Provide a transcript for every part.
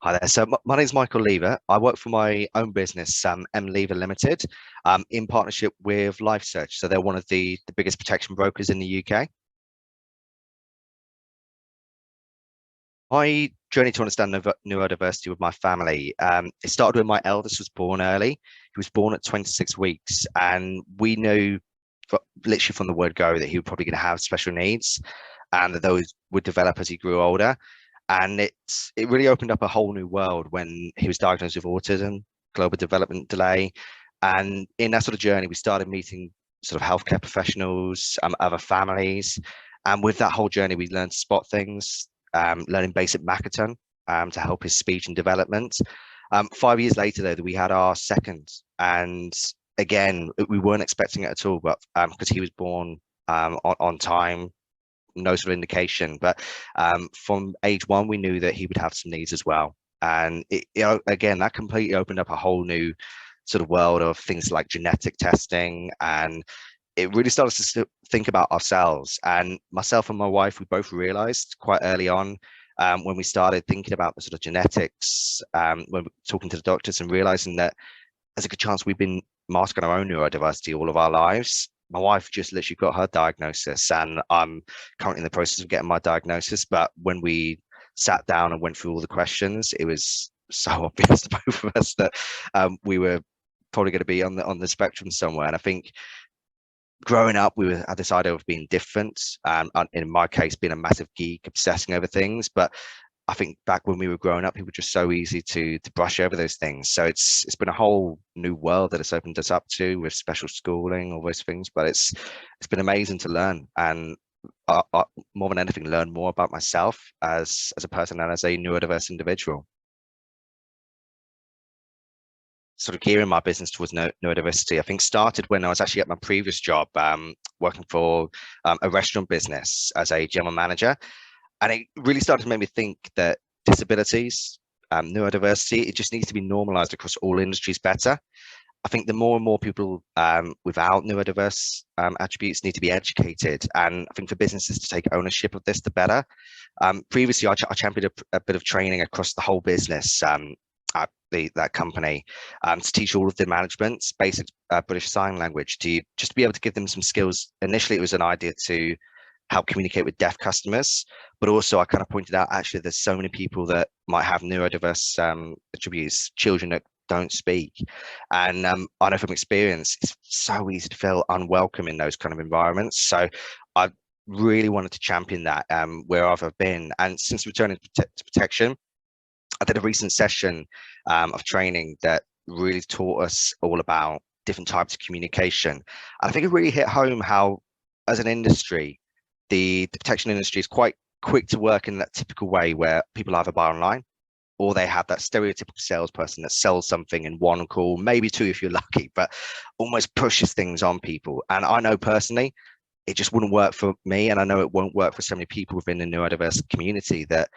Hi there. So my name's Michael Lever. I work for my own business, M Lever Limited, in partnership with LifeSearch. So they're one of the biggest protection brokers in the UK. My journey to understand neurodiversity with my family, it started when my eldest was born early. He was born at 26 weeks, and we knew literally from the word go that he was probably going to have special needs, and that those would develop as he grew older. And it really opened up a whole new world when he was diagnosed with autism, global development delay. And in that sort of journey, we started meeting sort of healthcare professionals, other families. And with that whole journey, we learned to spot things, learning basic Makaton to help his speech and development. 5 years later, though, we had our second. And again, we weren't expecting it at all, but because he was born on time, no sort of indication. But from age one, we knew that he would have some needs as well. And again, that completely opened up a whole new sort of world of things like genetic testing, and it really started to think about ourselves. And myself and my wife, we both realized quite early on, when we started thinking about the sort of genetics, when we're talking to the doctors and realizing that there's a good chance we've been masking our own neurodiversity all of our lives. My wife just literally got her diagnosis, and I'm currently in the process of getting my diagnosis. But when we sat down and went through all the questions, it was so obvious to both of us that we were probably going to be on the spectrum somewhere. And I think growing up, had this idea of being different. In my case, being a massive geek, obsessing over things. But I think back when we were growing up, people were just so easy to brush over those things. So it's been a whole new world that it's opened us up to with special schooling, all those things. But it's been amazing to learn, and more than anything, learn more about myself as a person and as a neurodiverse individual. Sort of gearing my business towards neurodiversity, I think started when I was actually at my previous job, working for a restaurant business as a general manager. And it really started to make me think that disabilities, neurodiversity, it just needs to be normalized across all industries better. I think the more and more people without neurodiverse attributes need to be educated. And I think for businesses to take ownership of this, the better. Previously, I championed a bit of training across the whole business at that company, to teach all of the management basic British Sign Language, to just be able to give them some skills. Initially, it was an idea to help communicate with deaf customers, but also I kind of pointed out, actually, there's so many people that might have neurodiverse attributes, children that don't speak. And I know from experience, it's so easy to feel unwelcome in those kind of environments. So I really wanted to champion that wherever I've been. And since returning to protection, I did a recent session of training that really taught us all about different types of communication. And I think it really hit home how, as an industry, the protection industry is quite quick to work in that typical way where people either buy online or they have that stereotypical salesperson that sells something in one call, maybe two if you're lucky, but almost pushes things on people. And I know personally, it just wouldn't work for me. And I know it won't work for so many people within the neurodiverse community that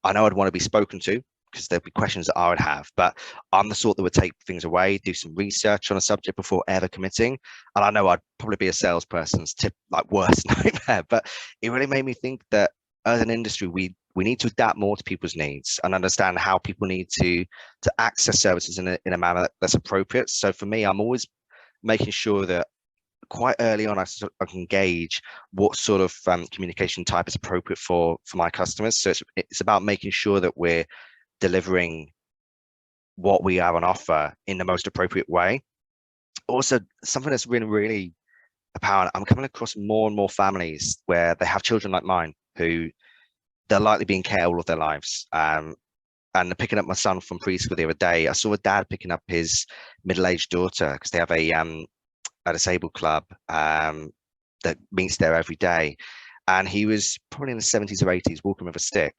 I know I'd want to be spoken to, because there'd be questions that I would have, but I'm the sort that would take things away, do some research on a subject before ever committing. And I know I'd probably be a salesperson's worst nightmare, but it really made me think that as an industry, we need to adapt more to people's needs and understand how people need to access services in a manner that's appropriate. So for me, I'm always making sure that quite early on, I can gauge what sort of communication type is appropriate for my customers. So it's about making sure that we're delivering what we have on offer in the most appropriate way. Also, something that's really, really apparent, I'm coming across more and more families where they have children like mine who they're likely being care all of their lives. And picking up my son from preschool the other day, I saw a dad picking up his middle-aged daughter because they have a disabled club that meets there every day. And he was probably in the 70s or 80s, walking with a stick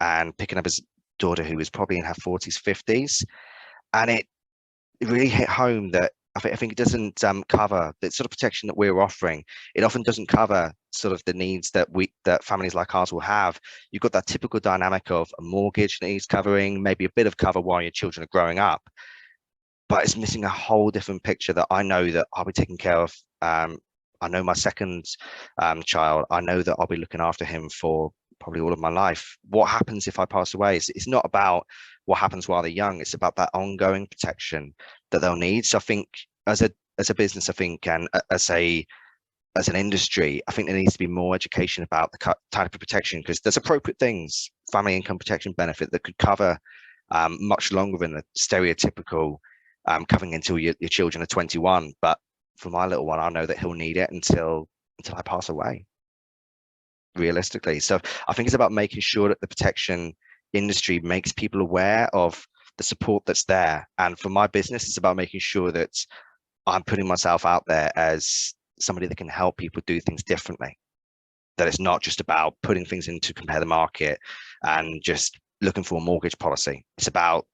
and picking up his daughter who was probably in her 40s, 50s. And it really hit home that I think it doesn't cover the sort of protection that we're offering. It often doesn't cover sort of the needs that families like ours will have. You've got that typical dynamic of a mortgage that needs covering, maybe a bit of cover while your children are growing up, but it's missing a whole different picture that I know that I'll be taking care of. I know my second child, I know that I'll be looking after him for probably all of my life. What happens if I pass away? It's not about what happens while they're young. It's about that ongoing protection that they'll need. So I think as a business, I think, and as an industry, I think there needs to be more education about the type of protection, because there's appropriate things, family income protection benefit, that could cover much longer than the stereotypical covering until your children are 21. But for my little one, I know that he'll need it until I pass away, realistically. So I think it's about making sure that the protection industry makes people aware of the support that's there. And for my business, it's about making sure that I'm putting myself out there as somebody that can help people do things differently. That it's not just about putting things in to compare the market and just looking for a mortgage policy. It's about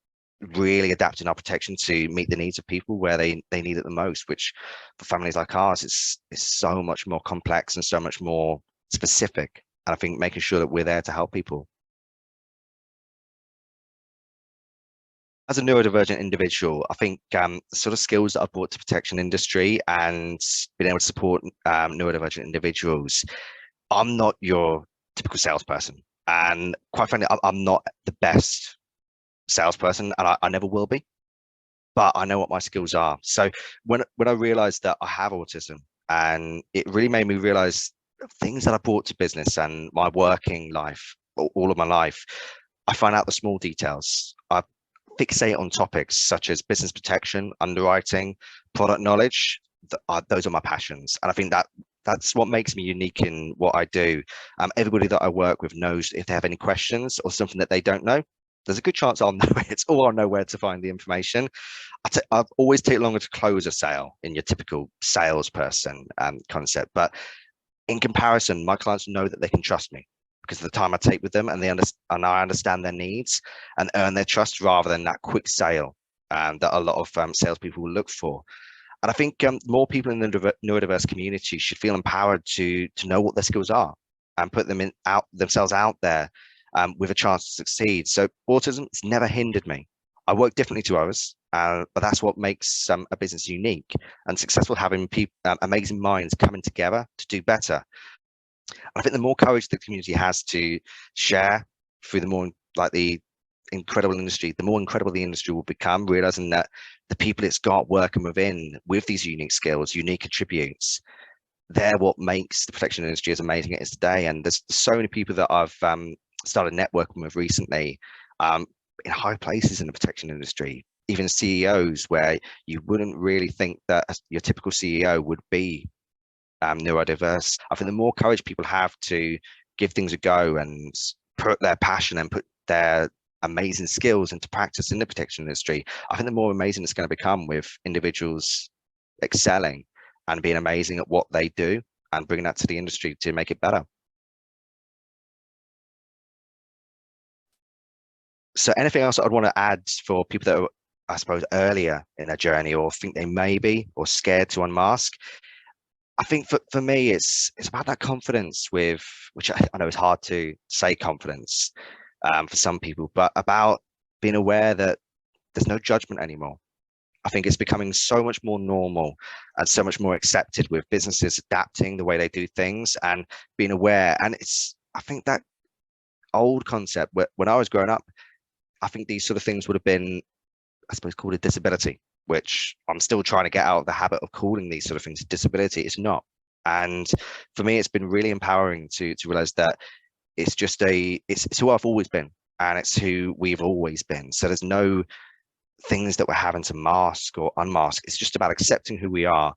really adapting our protection to meet the needs of people where they need it the most, which for families like ours, it's so much more complex and so much more specific. And I think making sure that we're there to help people. As a neurodivergent individual, I think the sort of skills that I've brought to protection industry and being able to support neurodivergent individuals, I'm not your typical salesperson. And quite frankly, I'm not the best salesperson, and I never will be, but I know what my skills are. So when I realized that I have autism, and it really made me realize things that I brought to business and my working life, all of my life, I find out the small details. I fixate on topics such as business protection, underwriting, product knowledge. Those are my passions. And I think that's what makes me unique in what I do. Everybody that I work with knows if they have any questions or something that they don't know, there's a good chance I'll know it, or I'll know where to find the information. I've always take longer to close a sale in your typical salesperson concept. But in comparison, my clients know that they can trust me because of the time I take with them, and I understand their needs and earn their trust, rather than that quick sale that a lot of salespeople will look for. And I think more people in the neurodiverse community should feel empowered to know what their skills are and put themselves out there with a chance to succeed. So autism has never hindered me. I work differently to others, but that's what makes a business unique and successful, having amazing minds coming together to do better. I think the more courage the community has to share through the incredible industry, the more incredible the industry will become, realizing that the people it's got working with these unique skills, unique attributes, they're what makes the protection industry as amazing as it is today. And there's so many people that I've started networking with recently in high places in the protection industry, even CEOs, where you wouldn't really think that your typical CEO would be neurodiverse. I think the more courage people have to give things a go and put their passion and put their amazing skills into practice in the protection industry, I think the more amazing it's going to become, with individuals excelling and being amazing at what they do and bringing that to the industry to make it better. So anything else I'd want to add for people that are, I suppose, earlier in their journey, or think they may be, or scared to unmask? I think for me, it's about that confidence, with which I know is hard to say, confidence for some people, but about being aware that there's no judgment anymore. I think it's becoming so much more normal and so much more accepted, with businesses adapting the way they do things and being aware. And I think that old concept, when I was growing up, I think these sort of things would have been, I suppose, called a disability, which I'm still trying to get out of the habit of calling these sort of things a disability. It's not. And for me, it's been really empowering to realize that it's just it's who I've always been, and it's who we've always been. So there's no things that we're having to mask or unmask. It's just about accepting who we are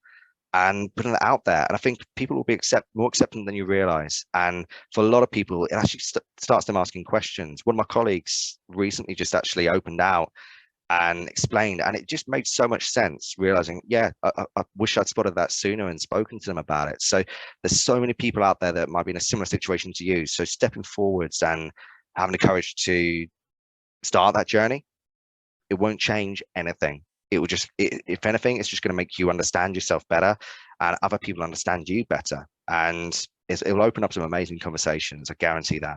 and putting it out there. And I think people will be more accepting than you realize. And for a lot of people, it actually starts them asking questions. One of my colleagues recently just actually opened out and explained, and it just made so much sense, realizing, yeah, I wish I'd spotted that sooner and spoken to them about it. So there's so many people out there that might be in a similar situation to you. So stepping forwards and having the courage to start that journey, it won't change anything. It will just, if anything, it's just going to make you understand yourself better, and other people understand you better. And it will open up some amazing conversations. I guarantee that.